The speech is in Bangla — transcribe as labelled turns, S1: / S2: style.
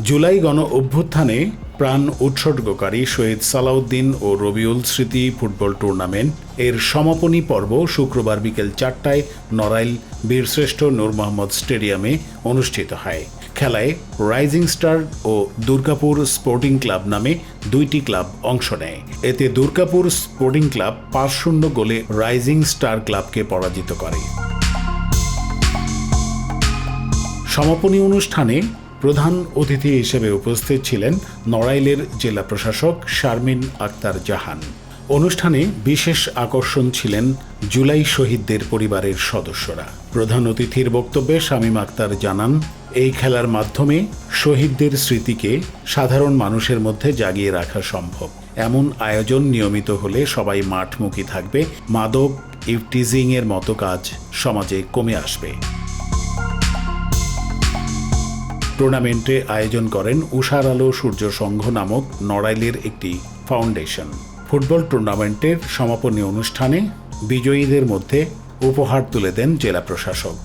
S1: জুলাই গণ অভ্যুত্থানে প্রাণ উৎসর্গকারী শহীদ সালাউদ্দিন ও রবিউল স্মৃতি ফুটবল টুর্নামেন্ট এর সমাপনী পর্ব শুক্রবার বিকেল 4টায় নড়াইল বীরশ্রেষ্ঠ নূর মোহাম্মদ স্টেডিয়ামে অনুষ্ঠিত হয়। খেলায় রাইজিং স্টার ও দুর্গাপুর স্পোর্টিং ক্লাব নামে দুইটি ক্লাব অংশ নেয়। এতে দুর্গাপুর স্পোর্টিং ক্লাব 5-0 গোলে রাইজিং স্টার ক্লাবকে পরাজিত করে। সমাপনী অনুষ্ঠানে প্রধান অতিথি হিসেবে উপস্থিত ছিলেন নড়াইলের জেলা প্রশাসক শারমিন আক্তার জাহান। অনুষ্ঠানে বিশেষ আকর্ষণ ছিলেন জুলাই শহীদদের পরিবারের সদস্যরা। প্রধান অতিথির বক্তব্যে শামীম আক্তার জানান, এই খেলার মাধ্যমে শহীদদের স্মৃতিকে সাধারণ মানুষের মধ্যে জাগিয়ে রাখা সম্ভব। এমন আয়োজন নিয়মিত হলে সবাই মাঠমুখী থাকবে, মাদক ইভটিজিং এর মতো কাজ সমাজে কমে আসবে। টুর্নামেন্টে আয়োজন করেন উষার আলো সূর্য সংঘ নামক নড়াইলের একটি ফাউন্ডেশন। ফুটবল টুর্নামেন্টের সমাপনী অনুষ্ঠানে বিজয়ীদের মধ্যে উপহার তুলে দেন জেলা প্রশাসক।